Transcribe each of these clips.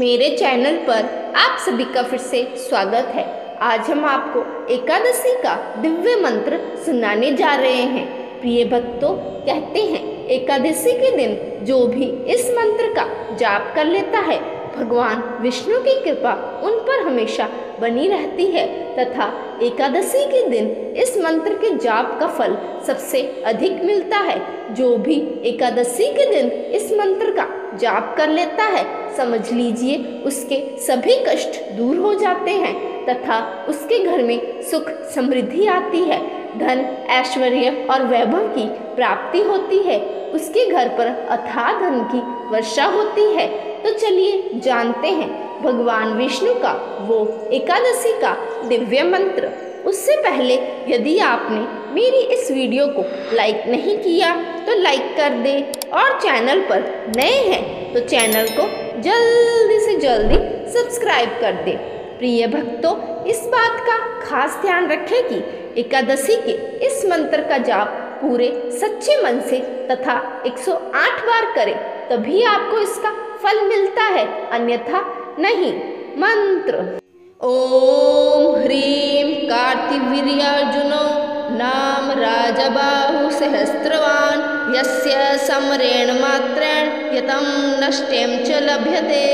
मेरे चैनल पर आप सभी का फिर से स्वागत है। आज हम आपको एकादशी का दिव्य मंत्र सुनाने जा रहे हैं। प्रिय भक्तों, कहते हैं एकादशी के दिन जो भी इस मंत्र का जाप कर लेता है, भगवान विष्णु की कृपा उन पर हमेशा बनी रहती है तथा एकादशी के दिन इस मंत्र के जाप का फल सबसे अधिक मिलता है। जो भी एकादशी के दिन इस मंत्र का जाप कर लेता है, समझ लीजिए उसके सभी कष्ट दूर हो जाते हैं तथा उसके घर में सुख समृद्धि आती है, धन ऐश्वर्य और वैभव की प्राप्ति होती है, उसके घर पर अथाह धन की वर्षा होती है। तो चलिए जानते हैं भगवान विष्णु का वो एकादशी का दिव्य मंत्र। उससे पहले यदि आपने मेरी इस वीडियो को लाइक नहीं किया तो लाइक कर दे और चैनल पर नए हैं तो चैनल को जल्दी से जल्दी सब्सक्राइब कर दे। प्रिय भक्तों, इस बात का खास ध्यान रखें कि एकादशी के इस मंत्र का जाप पूरे सच्चे मन से तथा 108 बार करें, तभी आपको इसका फल मिलता है, अन्यथा नहीं। मंत्र ओम ह्रीं कार्तिवीर्यार्जुनो नाम राजबाहु सहस्रवान् यस्य समरेण मात्रेण यतं नष्टेम च लभ्यते।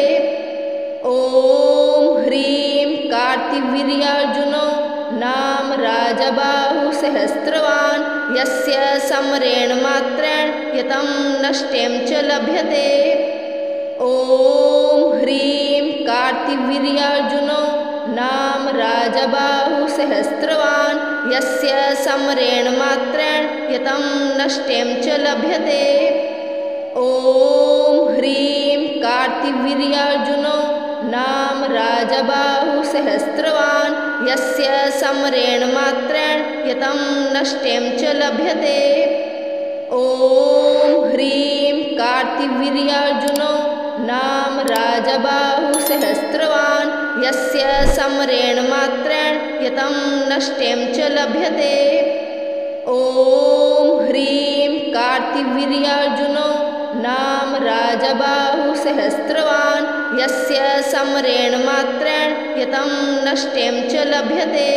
ओम ह्रीं कार्तिवीर्यार्जुनो नाम राजबाहु सहस्रवान् यस्य समरेण मात्रेण यतं नष्टेम च लभ्यते। ओम ह्रीं कार्तिवीर्यार्जुनो नाम राजबाहु सहस्रवान् यस्य समरेण मात्रेण यतं नष्टेम च लभ्यते। ओम ह्रीं कार्तिवीर्यार्जुनो नाम राजबाहु सहस्रवान् यस्य समरेण मात्रेण यतं नष्टेम च लभ्यते। ओम ह्रीं कार्तिवीर्यार्जुनो नाम राजबाहु सहस्रवान् यस्य समरेण मात्रेण यतं नष्टेम च लभ्यते। ओम ह्रीं कार्तिवीर्यार्जुनो नाम राजबाहु सहस्रवान् यस्य समरेण मात्रेण यतं नष्टेम च लभ्यते।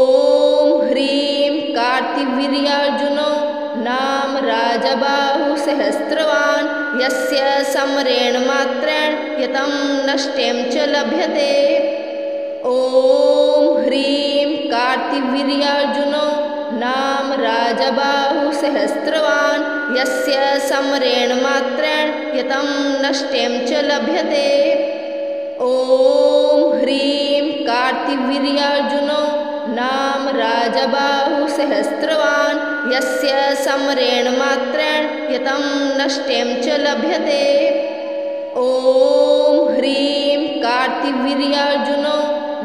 ओम ह्रीं कार्तिवीर्यार्जुनो नाम राजबाहु सहस्रवान् यस्य समरेण मात्रेण यतं नष्टेम च लभ्यते। ओम ह्रीं कार्तिवीर्यार्जुनो नाम राजबाहु सहस्रवान् यस्य समरेण मात्रेण यतं नष्टेम च लभ्यते। ओम ह्रीं कार्तिवीर्यार्जुनो नाम राजबाहु सहस्रवान् यस्य समरेण मात्रेण यतं नष्टेम च लभ्यते। ओम ह्रीं कार्तिवीर्यार्जुनो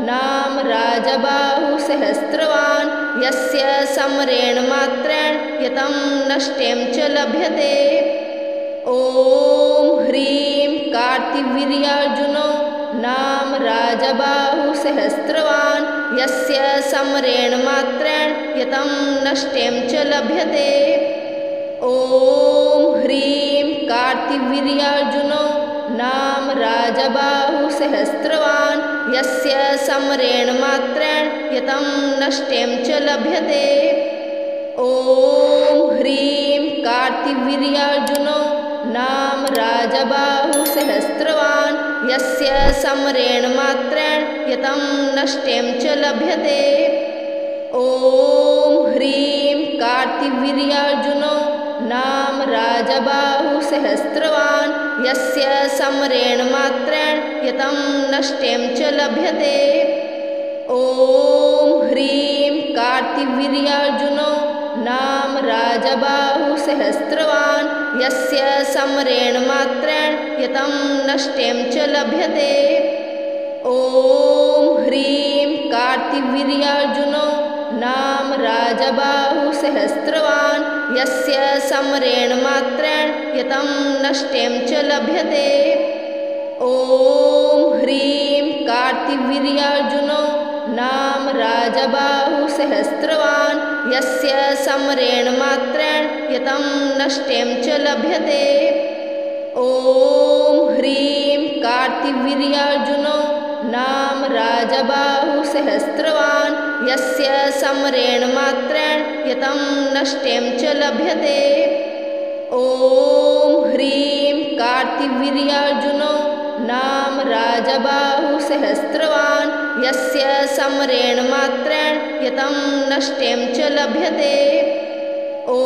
नाम राजबाहु सहस्रवान् यस्य समरेण मात्रेण यतं नष्टेम च लभ्यते। ओम ह्रीं कार्तिवीर्यार्जुनो नाम राजबाहु सहस्रवान् यस्य समरेण मात्रेण यतं नष्टेम च लभ्यते। ओम ह्रीं कार्तिवीर्यार्जुनो नाम राजबाहु सहस्रवान् यस्य समरेण मात्रेण यतं नष्टेम च लभ्यते। ओम ह्रीं कार्तिवीर्यार्जुनो नाम राजबाहु सहस्रवान् यस्य समरेण मात्रेण यतं नष्टेम च लभ्यते। ओम ह्रीं कार्तिवीर्यार्जुनो नाम राजबाहु सहस्रवान् यस्य समरेण मात्रेण यतं नष्टेम च लभ्यते। ओम ह्रीं कार्तिवीर्यार्जुनो नाम राजबाहु सहस्रवान् यस्य समरेण मात्रेण यतं नष्टेम च लभ्यते। ओम ह्रीं कार्तिवीर्यार्जुनो नाम राजबाहु सहस्रवान् यस्य समरेण मात्रेण यतं नष्टेम च लभ्यते। ओम ह्रीं कार्तिवीर्यार्जुनो नाम राजबाहु सहस्रवान् यस्य समरेण मात्रेण यतं नष्टेम च लभ्यते। ओम ह्रीं कार्तिवीर्यार्जुनो नाम राजबाहुसहस्रवान् यस्य समरेण मात्रेण यतं नष्टें च लभ्यते। ॐ ह्रीं कार्तिवीर्यार्जुनो नाम राजबाहुसहस्रवान् यस्य समरेण मात्रेण यतं नष्टें च लभ्यते। ॐ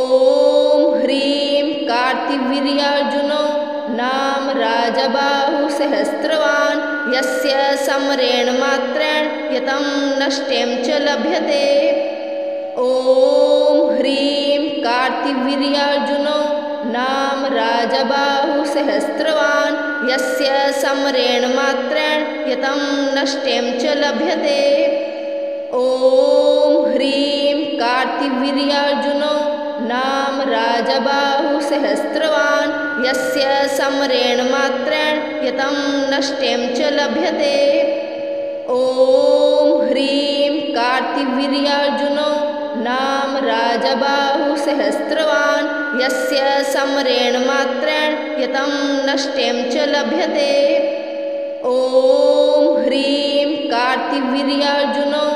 ह्रीं कार्तिवीर्यार्जुनो नाम राजबाहुसहस्रवान् यस्य समरेण मात्रेण यतं नष्टें च लभ्यते। ॐ ह्रीं कार्तिवीर्यार्जुनो नाम राजबाहुसहस्रवान् यस्य समरेण मात्रेण यतं नष्टें च लभ्यते। ॐ ह्रीं कार्तिवीर्यार्जुनो नाम राजबाहुसहस्रवान् यस्य समरेण मात्रेण यतं नष्टें च लभ्यते। ॐ ह्रीं कार्तिवीर्यार्जुनो नाम राजबाहुसहस्रवान् यस्य समरेण मात्रेण यतं नष्टें च लभ्यते। ॐ ह्रीं कार्तिवीर्यार्जुनो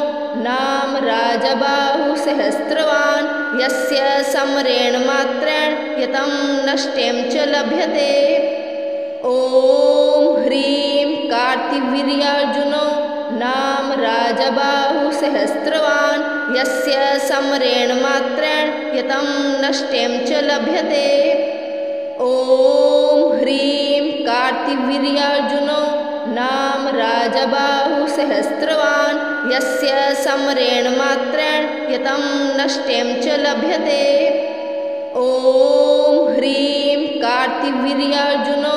नाम राजबाहुसहस्रवान् यस्य समरेण मात्रेण यतं नष्टें च लभ्यते। ॐ ह्रीं कार्तिवीर्यार्जुनो नाम राजबाहुसहस्रवान् यस्य समरेण मात्रेण यतं नष्टें च लभ्यते। ॐ ह्रीं कार्तिवीर्यार्जुनो नाम राजबाहुसहस्रवान् यस्य समरेण मात्रेण यतं नष्टें च लभ्यते। ॐ ह्रीं कार्तिवीर्यार्जुनो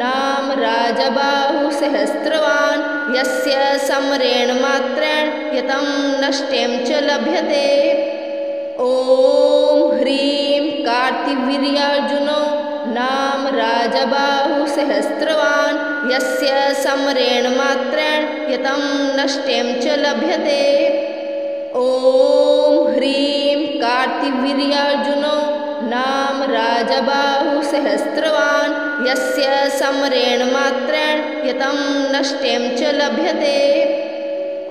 नाम राजबाहुसहस्रवान् यस्य समरेण मात्रेण यतं नष्टें च लभ्यते। ॐ ह्रीं कार्तिवीर्यार्जुनो नाम राजबाहुसहस्रवान् यस्य समरेण मात्रेण यतं नष्टें च लभ्यते। ॐ ह्रीं कार्तिवीर्यार्जुनो नाम राजबाहुसहस्रवान् यस्य समरेण मात्रेण यतं नष्टें च लभ्यते।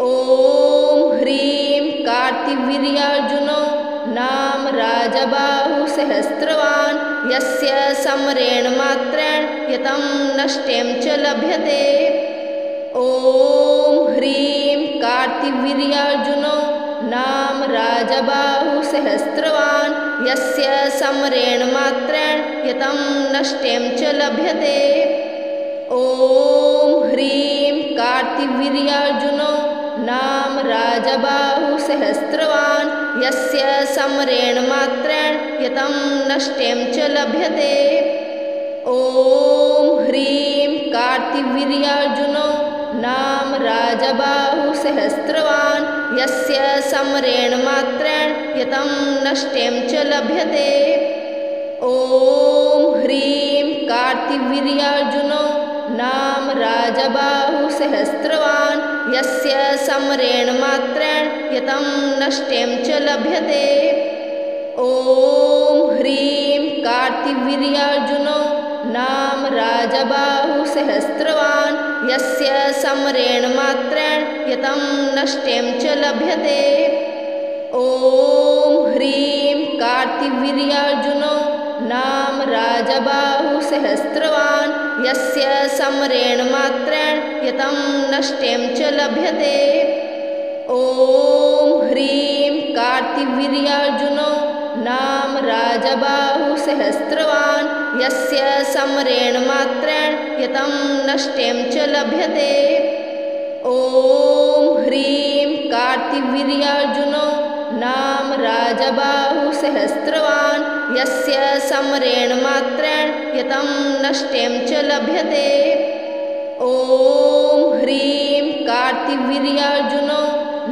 ॐ ह्रीं कार्तिवीर्यार्जुनो नाम राजबाहुसहस्रवान् यस्य समरेण मात्रेण यतं नष्टें च लभ्यते। ॐ ह्रीं कार्तिवीर्यार्जुनो नाम राजबाहुसहस्रवान् यस्य समरेण मात्रेण यतं नष्टें च लभ्यते। ॐ ह्रीं कार्तिवीर्यार्जुनो नाम राजबाहुसहस्रवान् यस्य समरेण मात्रेण यतं नष्टें च लभ्यते। ॐ ह्रीं कार्तिवीर्यार्जुनो नाम राजबाहुसहस्रवान् यस्य समरेण मात्रेण यतं नष्टें च लभ्यते। ॐ ह्रीं कार्तिवीर्यार्जुनो नाम राजबाहुसहस्रवान् यस्य समरेण मात्रेण यतं नष्टें च लभ्यते। ॐ ह्रीं कार्तिवीर्यार्जुनो नाम राजबाहुसहस्रवान् यस्य समरेण मात्रेण यतं नष्टें च लभ्यते। ॐ ह्रीं कार्तिवीर्यार्जुनो नाम राजबाहुसहस्रवान् यस्य समरेण मात्रेण यतं नष्टें च लभ्यते। ॐ ह्रीं कार्तिवीर्यार्जुनो नाम राजबाहुसहस्रवान् यस्य समरेण मात्रेण यतं नष्टें च लभ्यते। ॐ ह्रीं कार्तिवीर्यार्जुनो नाम राजबाहुसहस्रवान् यस्य समरेण मात्रेण यतं नष्टें च लभ्यते। ॐ ह्रीं कार्तिवीर्यार्जुनो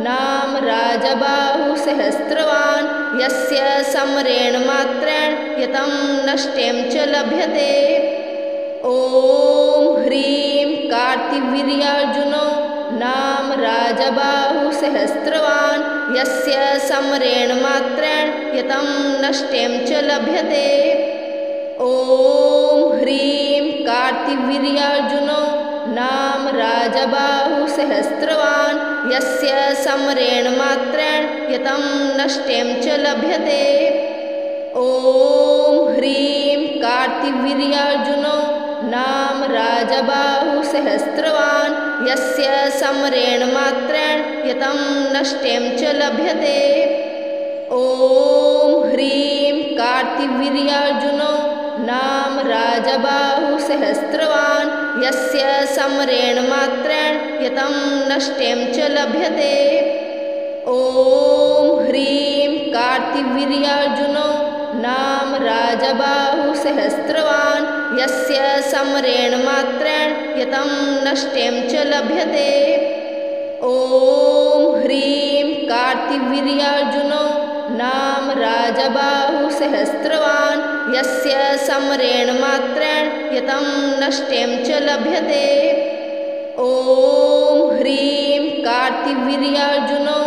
नाम राजबाहुसहस्रवान् यस्य समरेण मात्रेण यतं नष्टें च लभ्यते। ॐ ह्रीं कार्तिवीर्यार्जुनो नाम राजबाहुसहस्रवान् यस्य समरेण मात्रेण यतं नष्टें च लभ्यते। ॐ ह्रीं कार्तिवीर्यार्जुनो नाम राजबाहुसहस्रवान् यस्य समरेण मात्रेण यतं नष्टें च लभ्यते। ॐ ह्रीं कार्तिवीर्यार्जुनो नाम राजबाहुसहस्रवान् यस्य समरेण मात्रेण यतं नष्टें च लभ्यते। ॐ ह्रीं कार्तिवीर्यार्जुनो नाम राजबाहुसहस्रवान् यस्य समरेण मात्रेण यतं नष्टें च लभ्यते। ॐ ह्रीं कार्तिवीर्यार्जुनो नाम राजबाहुसहस्रवान् यस्य समरेण मात्रेण यतं नष्टें च लभ्यते। ॐ ह्रीं कार्तिवीर्यार्जुनो नाम राजबाहुसहस्रवान् यस्य समरेण मात्रेण यतं नष्टें च लभ्यते। ॐ ह्रीं कार्तिवीर्यार्जुनो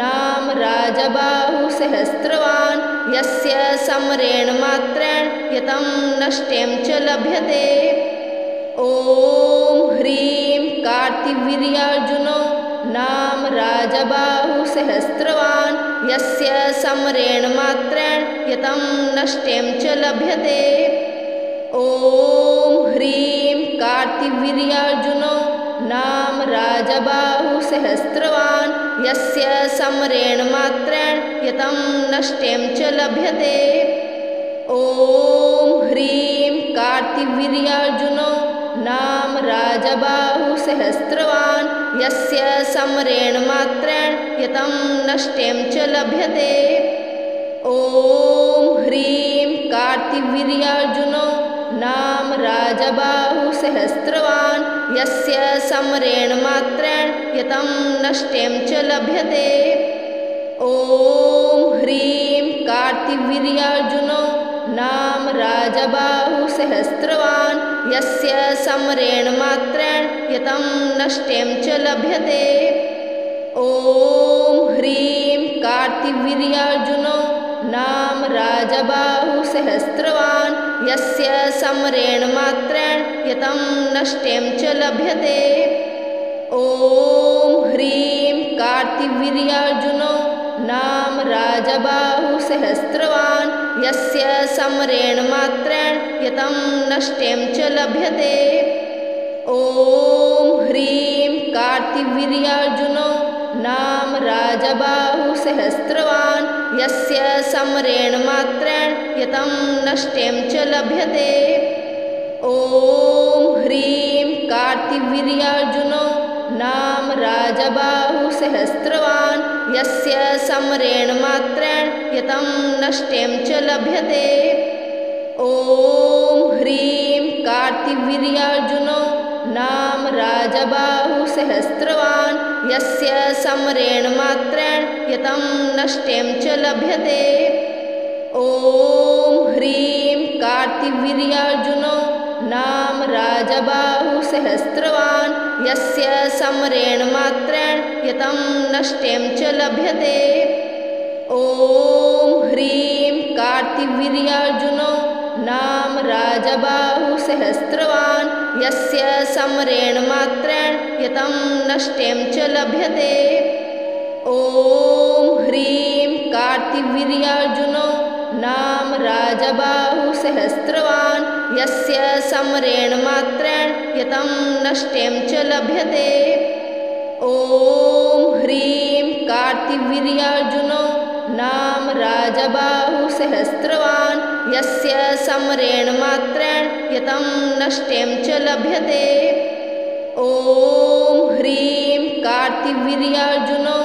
नाम राजबाहुसहस्रवान् यस्य समरेण मात्रेण यतं नष्टें च लभ्यते। ॐ ह्रीं कार्तिवीर्यार्जुनो नाम राजबाहुसहस्रवान् यस्य समरेण मात्रेण यतं नष्टें च लभ्यते। ॐ ह्रीं कार्तिवीर्यार्जुनो नाम राजबाहुसहस्रवान् यस्य समरेण मात्रेण यतं नष्टें च लभ्यते। ॐ ह्रीं कार्तिवीर्यार्जुनो नाम राजबाहुसहस्रवान् यस्य समरेण मात्रेण यतं नष्टें च लभ्यते। ॐ ह्रीं कार्तिवीर्यार्जुनो नाम राजबाहुसहस्रवान् यस्य समरेण मात्रेण यतं नष्टें च लभ्यते। ॐ ह्रीं कार्तिवीर्यार्जुनो नाम राजबाहुसहस्रवान् यस्य समरेण मात्रेण यतं नष्टें च लभ्यते। ॐ ह्रीं कार्तिवीर्यार्जुनो नाम राजबाहुसहस्रवान् यस्य समरेण मात्रेण यतं नष्टें च लभ्यते। ॐ ह्रीं कार्तिवीर्यार्जुनो नाम राजबाहुसहस्रवान् यस्य समरेण मात्रेण यतं नष्टें च लभ्यते। ॐ ह्रीं कार्तिवीर्यार्जुनो नाम राजबाहुसहस्रवान् यस्य समरेण मात्रेण यतं नष्टें च लभ्यते। ॐ ह्रीं कार्तिवीर्यार्जुनो नाम राजबाहुसहस्रवान् यस्य समरेण मात्रेण यतं नष्टें च लभ्यते। ॐ ह्रीं कार्तिवीर्यार्जुनो नाम राजबाहुसहस्रवान् यस्य समरेण मात्रेण यतं नष्टें च लभ्यते। ॐ ह्रीं कार्तिवीर्यार्जुनो नाम राजबाहुसहस्रवान् यस्य समरेण मात्रेण यतं नष्टें च लभ्यते। ॐ ह्रीं कार्तिवीर्यार्जुनो नाम राजबाहुसहस्रवान् यस्य समरेण मात्रेण यतं नष्टें च लभ्यते। ॐ ह्रीं कार्तिवीर्यार्जुनो नाम राजबाहुसहस्रवान् यस्य समरेण मात्रेण यतं नष्टें च लभ्यते। ॐ ह्रीं कार्तिवीर्यार्जुनो नाम राजबाहुसहस्रवान् यस्य समरेण मात्रेण यतं नष्टें च लभ्यते। ॐ ह्रीं कार्तिवीर्यार्जुनो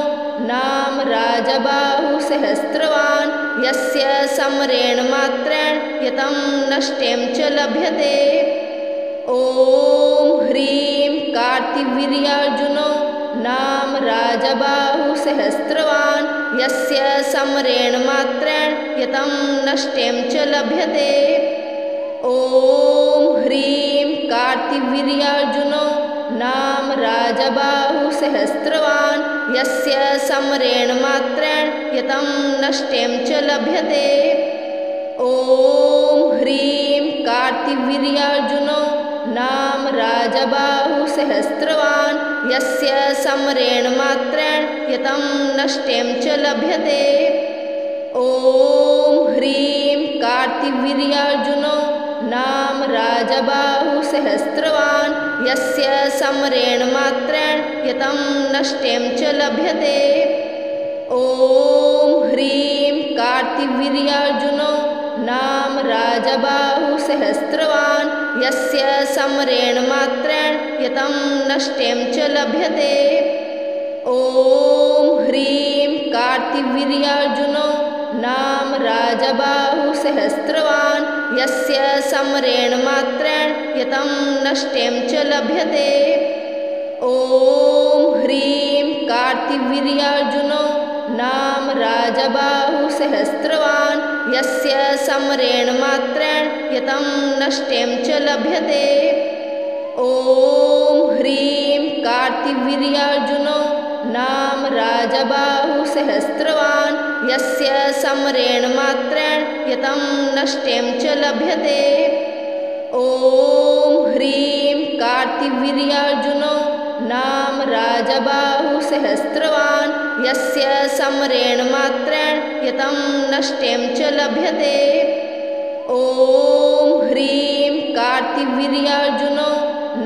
नाम राजबाहुसहस्रवान् यस्य समरेण मात्रेण यतं नष्टें च लभ्यते। ॐ ह्रीं कार्तिवीर्यार्जुनो नाम राजबाहुसहस्रवान् यस्य समरेण मात्रेण यतं नष्टें च लभ्यते। ॐ ह्रीं कार्तिवीर्यार्जुनो नाम राजबाहुसहस्रवान् यस्य समरेण मात्रेण यतं नष्टें च लभ्यते। ॐ ह्रीं कार्तिवीर्यार्जुनो नाम राजबाहुसहस्रवान् यस्य समरेण मात्रेण यतं नष्टें च लभ्यते। ॐ ह्रीं कार्तिवीर्यार्जुनो नाम राजबाहुसहस्रवान् यस्य समरेण मात्रेण यतं नष्टें च लभ्यते। ॐ ह्रीं कार्तिवीर्यार्जुनो नाम राजबाहुसहस्रवान् यस्य समरेण मात्रेण यतं नष्टें च लभ्यते। ॐ ह्रीं कार्तिवीर्यार्जुनो नाम राजबाहुसहस्रवान् यस्य समरेण मात्रेण यतं नष्टें च लभ्यते। ॐ ह्रीं कार्तिवीर्यार्जुनो नाम राजबाहुसहस्रवान् यस्य समरेण मात्रेण यतं नष्टें च लभ्यते। ॐ ह्रीं कार्तिवीर्यार्जुनो नाम राजबाहुसहस्रवान् यस्य समरेण मात्रेण यतं नष्टें च लभ्यते। ॐ ह्रीं कार्तिवीर्यार्जुनो नाम राजबाहुसहस्रवान् यस्य समरेण मात्रेण यतं नष्टें च लभ्यते। ॐ ह्रीं कार्तिवीर्यार्जुनो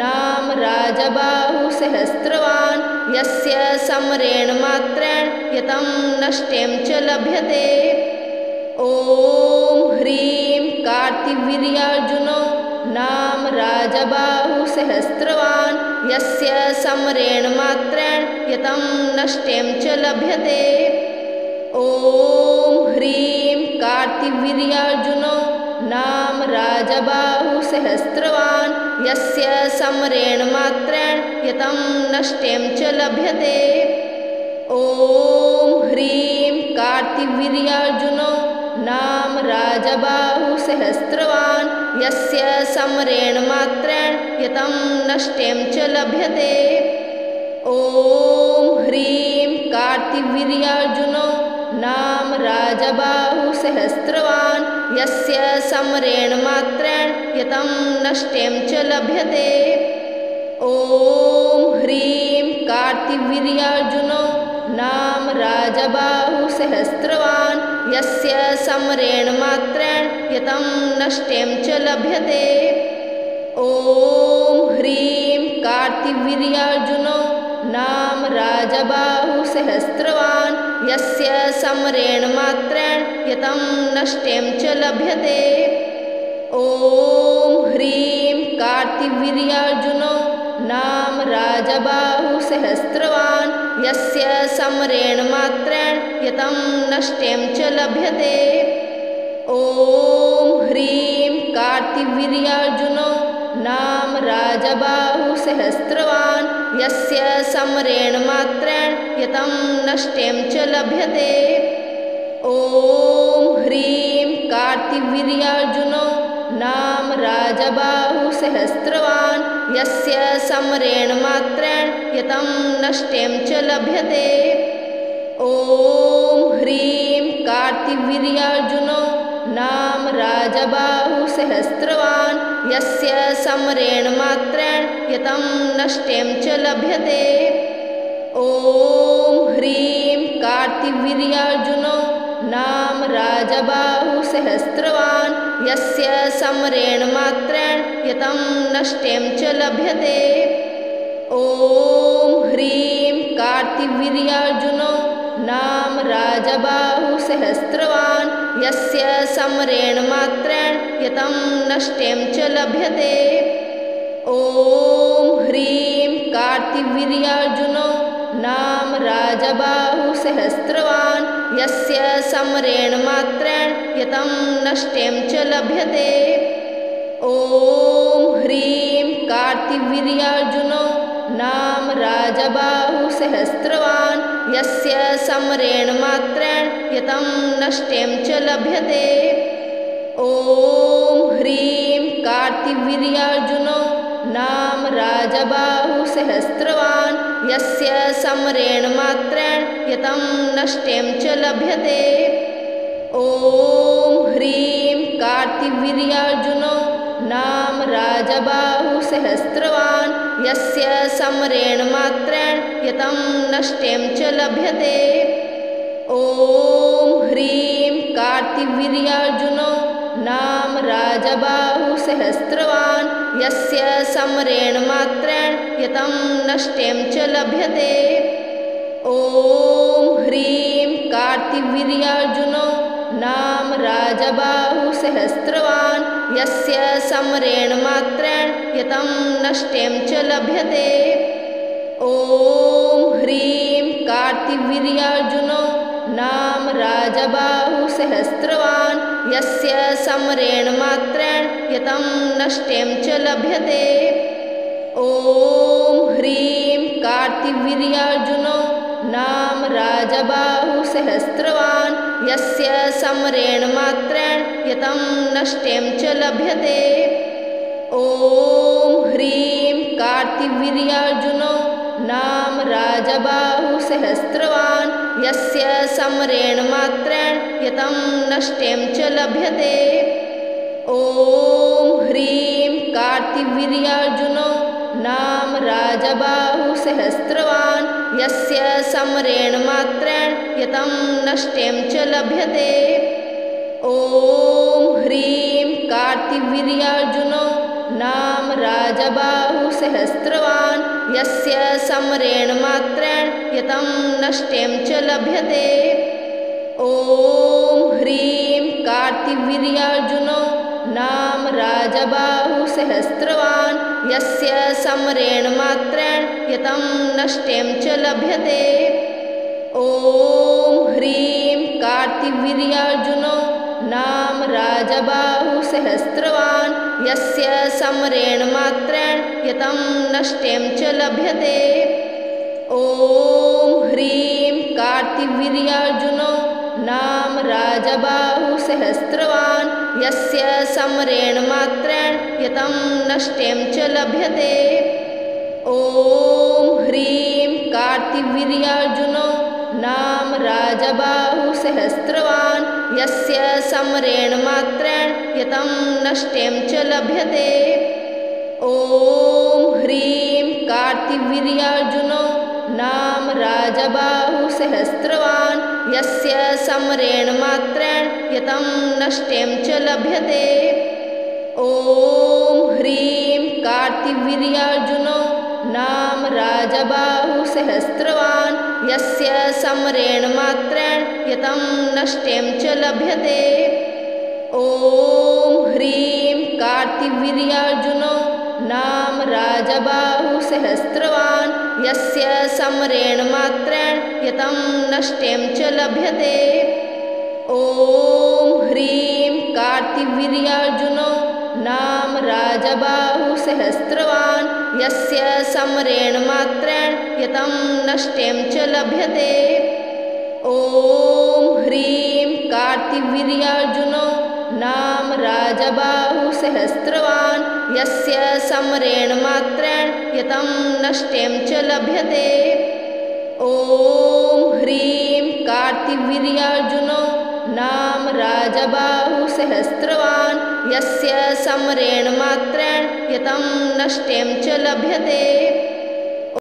नाम राजबाहुसहस्रवान् यस्य समरेण मात्रेण यतं नष्टें च लभ्यते। ॐ ह्रीं कार्तिवीर्यार्जुनो नाम राजबाहुसहस्रवान् यस्य समरेण मात्रेण यतं नष्टें च लभ्यते। ॐ ह्रीं कार्तिवीर्यार्जुनो नाम राजबाहुसहस्रवान् यस्य समरेण मात्रेण यतं नष्टें च लभ्यते। ॐ ह्रीं कार्तिवीर्यार्जुनो नाम राजबाहुसहस्रवान् यस्य समरेण मात्रेण यतं नष्टें च लभ्यते। ॐ ह्रीं कार्तिवीर्यार्जुनो नाम राजबाहुसहस्रवान् यस्य समरेण मात्रेण यतं नष्टें च लभ्यते। ॐ ह्रीं कार्तिवीर्यार्जुनो नाम राजबाहुसहस्रवान् यस्य समरेण मात्रेण यतं नष्टें च लभ्यते। ॐ ह्रीं कार्तिवीर्यार्जुनो नाम राजबाहुसहस्रवान् यस्य समरेण मात्रेण यतं नष्टें च लभ्यते। ॐ ह्रीं कार्तिवीर्यार्जुनो नाम राजबाहुसहस्रवान् यस्य समरेण मात्रेण यतं नष्टें च लभ्यते। ॐ ह्रीं कार्तिवीर्यार्जुनो नाम राजबाहुसहस्रवान् यस्य समरेण मात्रेण यतं नष्टें च लभ्यते। ॐ ह्रीं कार्तिवीर्यार्जुनो नाम राजबाहुसहस्रवान् यस्य समरेण मात्रेण यतं नष्टें च लभ्यते। ॐ ह्रीं कार्तिवीर्यार्जुनो नाम राजबाहुसहस्रवान् यस्य समरेण मात्रेण यतं नष्टें च लभ्यते। ॐ ह्रीं कार्तिवीर्यार्जुनो नाम राजबाहुसहस्रवान् यस्य समरेण मात्रेण यतं नष्टें च लभ्यते। ॐ ह्रीं कार्तिवीर्यार्जुनो नाम राजबाहुसहस्रवान् यस्य समरेण मात्रेण यतं नष्टें च लभ्यते। ॐ ह्रीं कार्तिवीर्यार्जुनो नाम राजबाहुसहस्रवान् यस्य समरेण मात्रेण यतं नष्टें च लभ्यते। ॐ ह्रीं कार्तिवीर्यार्जुनो नाम राजबाहुसहस्रवान् यस्य समरेण मात्रेण यतं नष्टें च लभ्यते। ॐ ह्रीं कार्तिवीर्यार्जुनो नाम राजबाहुसहस्रवान् यस्य समरेण मात्रेण यतं नष्टें च लभ्यते। ॐ ह्रीं कार्तिवीर्यार्जुनो नाम राजबाहुसहस्रवान् यस्य समरेण मात्रेण यतं नष्टें च लभ्यते। ॐ ह्रीं कार्तिवीर्यार्जुनो नाम राजबाहुसहस्रवान् यस्य समरेण मात्रेण यतं नष्टें च लभ्यते। ॐ ह्रीं कार्तिवीर्यार्जुनो नाम राजबाहुसहस्रवान् यस्य समरेण मात्रेण यतं नष्टें च लभ्यते। ॐ ह्रीं कार्तिवीर्यार्जुनो नाम राजबाहुसहस्रवान् यस्य समरेण मात्रेण यतं नष्टें च लभ्यते। ॐ ह्रीं कार्तिवीर्यार्जुनो नाम राजबाहुसहस्रवान् यस्य समरेण मात्रेण यतं नष्टें च लभ्यते। ॐ ह्रीं कार्तिवीर्यार्जुनो नाम राजबाहुसहस्रवान् यस्य समरेण मात्रेण यतं नष्टें च लभ्यते। ॐ ह्रीं कार्तिवीर्यार्जुनो नाम राजबाहुसहस्रवान् यस्य समरेण मात्रेण यतं नष्टें च लभ्यते। ॐ ह्रीं कार्तिवीर्यार्जुनो नाम राजबाहुसहस्रवान् यस्य समरेण मात्रेण यतं नष्टें च लभ्यते। ॐ ह्रीं कार्तिवीर्यार्जुनो नाम राजबाहुसहस्रवान् यस्य समरेण मात्रेण यतं नष्टें च लभ्यते। ॐ ह्रीं कार्तिवीर्यार्जुनो नाम राजबाहुसहस्रवान् यस्य समरेण मात्रेण यतं नष्टें च लभ्यते। ॐ ह्रीं कार्तिवीर्यार्जुनो नाम राजबाहुसहस्रवान् यस्य समरेण मात्रेण यतं नष्टें च लभ्यते। ॐ ह्रीं कार्तिवीर्यार्जुनो नाम राजबाहुसहस्रवान् यस्य समरेण मात्रेण यतं नष्टें च लभ्यते। ॐ ह्रीं कार्तिवीर्यार्जुनो नाम राजबाहुसहस्रवान् यस्य समरेण मात्रेण यतं नष्टें च लभ्यते। ॐ ह्रीं कार्तिवीर्यार्जुनो नाम राजबाहुसहस्रवान् यस्य समरेण मात्रेण यतं नष्टें च लभ्यते। ॐ ह्रीं कार्तिवीर्यार्जुनो नाम राजबाहुसहस्रवान् यस्य समरेण मात्रेण यतं नष्टें च लभ्यते। ॐ ह्रीं कार्तिवीर्यार्जुनो नाम राजबाहुसहस्रवान् यस्य समरेण मात्रेण यतं नष्टें च लभ्यते। ॐ ह्रीं कार्तिवीर्यार्जुनो नाम राजबाहुसहस्रवान् यस्य समरेण मात्रेण यतं नष्टें च लभ्यते। ॐ ह्रीं कार्तिवीर्यार्जुनो नाम राजबाहुसहस्रवान् यस्य समरेण मात्रेण यतं नष्टें च लभ्यते।